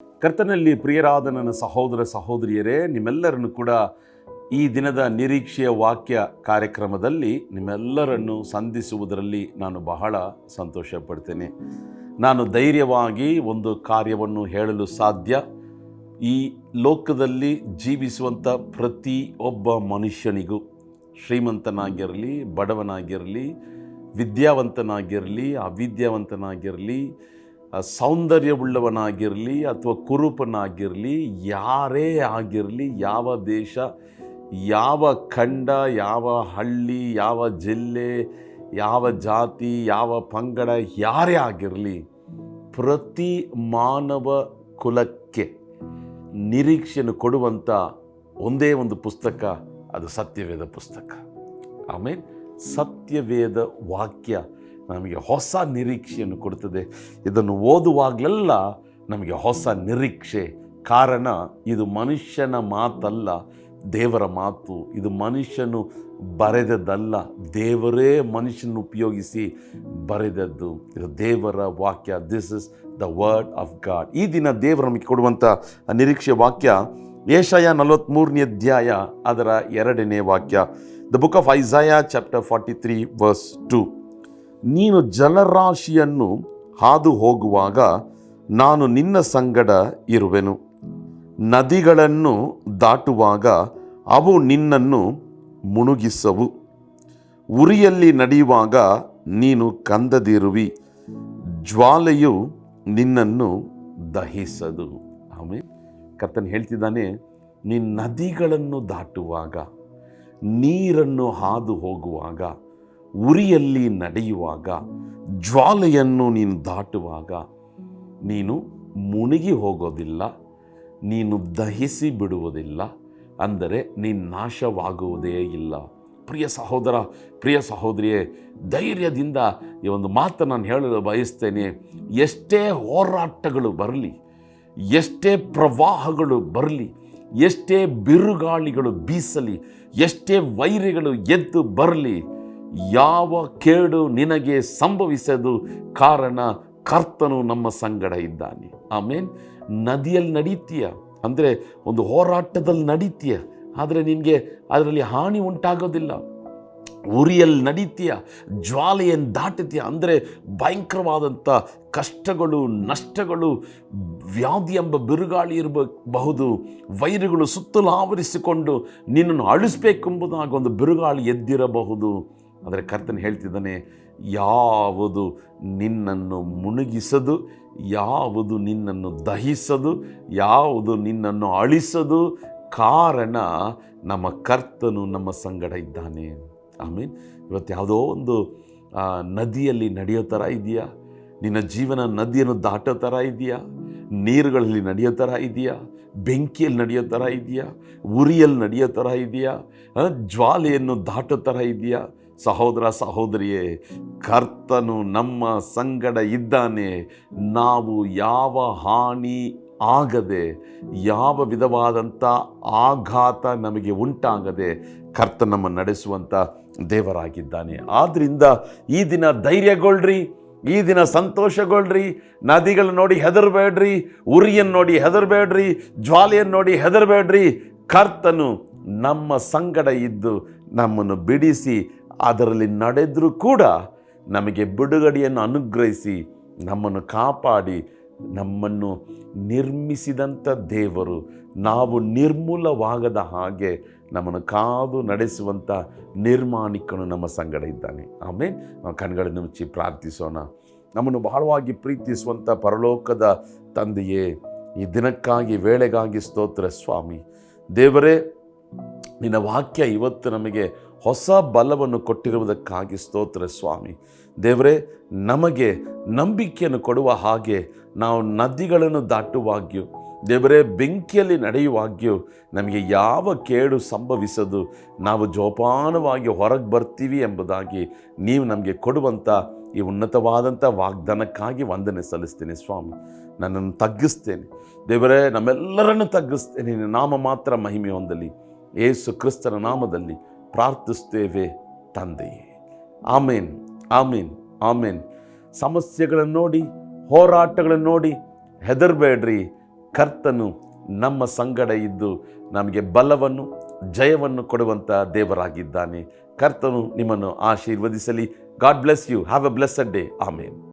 ಕರ್ತನಲ್ಲಿ ಪ್ರಿಯರಾದ ನನ್ನ ಸಹೋದರ ಸಹೋದರಿಯರೇ, ನಿಮ್ಮೆಲ್ಲರನ್ನು ಕೂಡ ಈ ದಿನದ ನಿರೀಕ್ಷೆಯ ವಾಕ್ಯ ಕಾರ್ಯಕ್ರಮದಲ್ಲಿ ನಿಮ್ಮೆಲ್ಲರನ್ನು ಸಂಧಿಸುವುದರಲ್ಲಿ ನಾನು ಬಹಳ ಸಂತೋಷ ಪಡ್ತೇನೆ. ನಾನು ಧೈರ್ಯವಾಗಿ ಒಂದು ಕಾರ್ಯವನ್ನು ಹೇಳಲು ಸಾಧ್ಯ. ಈ ಲೋಕದಲ್ಲಿ ಜೀವಿಸುವಂಥ ಪ್ರತಿಯೊಬ್ಬ ಮನುಷ್ಯನಿಗೂ, ಶ್ರೀಮಂತನಾಗಿರಲಿ, ಬಡವನಾಗಿರಲಿ, ವಿದ್ಯಾವಂತನಾಗಿರಲಿ, ಅವಿದ್ಯಾವಂತನಾಗಿರಲಿ, ಸೌಂದರ್ಯವುಳ್ಳವನಾಗಿರಲಿ ಅಥವಾ ಕುರುಪನಾಗಿರಲಿ, ಯಾರೇ ಆಗಿರಲಿ, ಯಾವ ದೇಶ, ಯಾವ ಖಂಡ, ಯಾವ ಹಳ್ಳಿ, ಯಾವ ಜಿಲ್ಲೆ, ಯಾವ ಜಾತಿ, ಯಾವ ಪಂಗಡ, ಯಾರೇ ಆಗಿರಲಿ, ಪ್ರತಿ ಮಾನವ ಕುಲಕ್ಕೆ ನಿರೀಕ್ಷೆಯನ್ನು ಕೊಡುವಂಥ ಒಂದೇ ಒಂದು ಪುಸ್ತಕ, ಅದು ಸತ್ಯವೇದ ಪುಸ್ತಕ. ಆಮೇಲೆ ಸತ್ಯವೇದ ವಾಕ್ಯ ನಮಗೆ ಹೊಸ ನಿರೀಕ್ಷೆಯನ್ನು ಕೊಡುತ್ತದೆ. ಇದನ್ನು ಓದುವಾಗಲೆಲ್ಲ ನಮಗೆ ಹೊಸ ನಿರೀಕ್ಷೆ. ಕಾರಣ, ಇದು ಮನುಷ್ಯನ ಮಾತಲ್ಲ, ದೇವರ ಮಾತು. ಇದು ಮನುಷ್ಯನು ಬರೆದದ್ದಲ್ಲ, ದೇವರೇ ಮನುಷ್ಯನ ಉಪಯೋಗಿಸಿ ಬರೆದದ್ದು. ಇದು ದೇವರ ವಾಕ್ಯ. This is the word of god. ಈ ದಿನ ದೇವರು ನಮಗೆ ಕೊಡುವಂಥ ನಿರೀಕ್ಷೆ ವಾಕ್ಯ ಯೆಶಾಯ 43ನೇ ಅಧ್ಯಾಯ ಅದರ 2ನೇ ವಾಕ್ಯ. The book of Isaiah chapter 43 verse 2. ನೀನು ಜಲರಾಶಿಯನ್ನು ಹಾದು ಹೋಗುವಾಗ ನಾನು ನಿನ್ನ ಸಂಗಡ ಇರುವೆನು. ನದಿಗಳನ್ನು ದಾಟುವಾಗ ಅವು ನಿನ್ನನ್ನು ಮುಳುಗಿಸವು. ಉರಿಯಲ್ಲಿ ನಡೆಯುವಾಗ ನೀನು ಕಂದದಿರುವಿ. ಜ್ವಾಲೆಯು ನಿನ್ನನ್ನು ದಹಿಸದು. ಆಮೇಲೆ ಕರ್ತನು ಹೇಳ್ತಿದ್ದಾನೆ, ನೀನು ನದಿಗಳನ್ನು ದಾಟುವಾಗ, ನೀರನ್ನು ಹಾದು ಹೋಗುವಾಗ, ಉರಿಯಲ್ಲಿ ನಡೆಯುವಾಗ, ಜ್ವಾಲೆಯನ್ನು ನೀನು ದಾಟುವಾಗ ನೀನು ಮುಳುಗಿ ಹೋಗೋದಿಲ್ಲ, ನೀನು ದಹಿಸಿ ಬಿಡುವುದಿಲ್ಲ, ಅಂದರೆ ನೀನು ನಾಶವಾಗುವುದೇ ಇಲ್ಲ. ಪ್ರಿಯ ಸಹೋದರ, ಪ್ರಿಯ ಸಹೋದರಿಯೇ, ಧೈರ್ಯದಿಂದ ಈ ಒಂದು ಮಾತು ನಾನು ಹೇಳಲು ಬಯಸ್ತೇನೆ. ಎಷ್ಟೇ ಹೋರಾಟಗಳು ಬರಲಿ, ಎಷ್ಟೇ ಪ್ರವಾಹಗಳು ಬರಲಿ, ಎಷ್ಟೇ ಬಿರುಗಾಳಿಗಳು ಬೀಸಲಿ, ಎಷ್ಟೇ ವೈರಿಗಳು ಎದ್ದು ಬರಲಿ, ಯಾವ ಕೇಡು ನಿನಗೆ ಸಂಭವಿಸದು. ಕಾರಣ, ಕರ್ತನು ನಮ್ಮ ಸಂಗಡ ಇದ್ದಾನೆ. ಆಮೇನ್. ನದಿಯಲ್ಲಿ ನಡೀತೀಯ ಅಂದರೆ ಒಂದು ಹೋರಾಟದಲ್ಲಿ ನಡೀತೀಯ, ಆದರೆ ನಿನಗೆ ಅದರಲ್ಲಿ ಹಾನಿ ಉಂಟಾಗೋದಿಲ್ಲ. ಉರಿಯಲ್ಲಿ ನಡೀತೀಯ, ಜ್ವಾಲೆಯನ್ನು ದಾಟುತ್ತೀಯ ಅಂದರೆ ಭಯಂಕರವಾದಂಥ ಕಷ್ಟಗಳು, ನಷ್ಟಗಳು, ವ್ಯಾಧಿ ಎಂಬ ಬಿರುಗಾಳಿ ಇರಬಹುದು, ವೈರಿಗಳು ಸುತ್ತಲೂ ಆವರಿಸಿಕೊಂಡು ನಿನ್ನನ್ನು ಅಳಿಸ್ಬೇಕೆಂಬುದಾಗಿ ಒಂದು ಬಿರುಗಾಳಿ ಎದ್ದಿರಬಹುದು. ಆದರೆ ಕರ್ತನು ಹೇಳ್ತಿದ್ದಾನೆ, ಯಾವುದು ನಿನ್ನನ್ನು ಮುಳುಗಿಸದು, ಯಾವುದು ನಿನ್ನನ್ನು ದಹಿಸದು, ಯಾವುದು ನಿನ್ನನ್ನು ಅಳಿಸದು. ಕಾರಣ, ನಮ್ಮ ಕರ್ತನು ನಮ್ಮ ಸಂಗಡ ಇದ್ದಾನೆ. ಆಮೇಲೆ ಇವತ್ತು ಯಾವುದೋ ಒಂದು ನದಿಯಲ್ಲಿ ನಡೆಯೋ ಥರ ಇದೆಯಾ? ನಿನ್ನ ಜೀವನ ನದಿಯನ್ನು ದಾಟೋ ಥರ ಇದೆಯಾ? ನೀರುಗಳಲ್ಲಿ ನಡೆಯೋ ಥರ ಇದೆಯಾ? ಬೆಂಕಿಯಲ್ಲಿ ನಡೆಯೋ ಥರ ಇದೆಯಾ? ಉರಿಯಲ್ಲಿ ನಡೆಯೋ ಥರ ಇದೆಯಾ? ಜ್ವಾಲೆಯನ್ನು ದಾಟೋ ಥರ ಇದೆಯಾ? ಸಹೋದರ ಸಹೋದರಿಯೇ, ಕರ್ತನು ನಮ್ಮ ಸಂಗಡ ಇದ್ದಾನೆ. ನಾವು ಯಾವ ಹಾನಿ ಆಗದೆ, ಯಾವ ವಿಧವಾದಂಥ ಆಘಾತ ನಮಗೆ ಉಂಟಾಗದೆ ಕರ್ತ ನಮ್ಮ ನಡೆಸುವಂಥ ದೇವರಾಗಿದ್ದಾನೆ. ಆದ್ದರಿಂದ ಈ ದಿನ ಧೈರ್ಯಗೊಳ್ಳ್ರಿ, ಈ ದಿನ ಸಂತೋಷಗೊಳ್ಳ್ರಿ. ನದಿಗಳನ್ನು ನೋಡಿ ಹೆದರಬೇಡ್ರಿ, ಉರಿಯನ್ನು ನೋಡಿ ಹೆದರಬೇಡ್ರಿ, ಜ್ವಾಲೆಯನ್ನು ನೋಡಿ ಹೆದರಬೇಡ್ರಿ. ಕರ್ತನು ನಮ್ಮ ಸಂಗಡ ಇದ್ದು ನಮ್ಮನ್ನು ಬಿಡಿಸಿ ಅದರಲ್ಲಿ ನಡೆದರೂ ಕೂಡ ನಮಗೆ ಬಿಡುಗಡೆಯನ್ನು ಅನುಗ್ರಹಿಸಿ ನಮ್ಮನ್ನು ಕಾಪಾಡಿ ನಮ್ಮನ್ನು ನಿರ್ಮಿಸಿದಂಥ ದೇವರು ನಾವು ನಿರ್ಮೂಲವಾಗದ ಹಾಗೆ ನಮ್ಮನ್ನು ಕಾದು ನಡೆಸುವಂಥ ನಿರ್ಮಾಣಿಕನು ನಮ್ಮ ಸಂಗಡ ಇದ್ದಾನೆ. ಆಮೇಲೆ ನಾವು ಕಣ್ಗಳನ್ನು ಮುಚ್ಚಿ ಪ್ರಾರ್ಥಿಸೋಣ. ನಮ್ಮನ್ನು ಬಹಳವಾಗಿ ಪ್ರೀತಿಸುವಂಥ ಪರಲೋಕದ ತಂದೆಯೇ, ಈ ದಿನಕ್ಕಾಗಿ, ವೇಳೆಗಾಗಿ ಸ್ತೋತ್ರ ಸ್ವಾಮಿ. ದೇವರೇ, ನಿನ್ನ ವಾಕ್ಯ ಇವತ್ತು ನಮಗೆ ಹೊಸ ಬಲವನ್ನು ಕೊಟ್ಟಿರುವುದಕ್ಕಾಗಿ ಸ್ತೋತ್ರ ಸ್ವಾಮಿ. ದೇವರೇ, ನಮಗೆ ನಂಬಿಕೆಯನ್ನು ಕೊಡುವ ಹಾಗೆ ನಾವು ನದಿಗಳನ್ನು ದಾಟುವಾಗ್ಯೂ, ದೇವರೇ, ಬೆಂಕಿಯಲ್ಲಿ ನಡೆಯುವಾಗ್ಯೂ ನಮಗೆ ಯಾವ ಕೇಡು ಸಂಭವಿಸದು, ನಾವು ಜೋಪಾನವಾಗಿ ಹೊರಗೆ ಬರ್ತೀವಿ ಎಂಬುದಾಗಿ ನೀವು ನಮಗೆ ಕೊಡುವಂಥ ಈ ಉನ್ನತವಾದಂಥ ವಾಗ್ದಾನಕ್ಕಾಗಿ ವಂದನೆ ಸಲ್ಲಿಸ್ತೇನೆ ಸ್ವಾಮಿ. ನನ್ನನ್ನು ತಗ್ಗಿಸ್ತೇನೆ ದೇವರೇ, ನಮ್ಮೆಲ್ಲರನ್ನು ತಗ್ಗಿಸ್ತೇನೆ. ನಿನ್ನ ನಾಮ ಮಾತ್ರ ಮಹಿಮೆ ಹೊಂದಲಿ. ಯೇಸು ಕ್ರಿಸ್ತನ ನಾಮದಲ್ಲಿ ಪ್ರಾರ್ಥಿಸ್ತೇವೆ ತಂದೆಯೇ. ಆಮೇನ್, ಆಮೇನ್, ಆಮೇನ್. ಸಮಸ್ಯೆಗಳನ್ನು ನೋಡಿ, ಹೋರಾಟಗಳನ್ನು ನೋಡಿ ಹೆದರಬೇಡ್ರಿ. ಕರ್ತನು ನಮ್ಮ ಸಂಗಡ ಇದ್ದು ನಮಗೆ ಬಲವನ್ನು ಜಯವನ್ನು ಕೊಡುವಂಥ ದೇವರಾಗಿದ್ದಾನೆ. ಕರ್ತನು ನಿಮ್ಮನ್ನು ಆಶೀರ್ವದಿಸಲಿ. God bless you. Have a blessed day. Amen.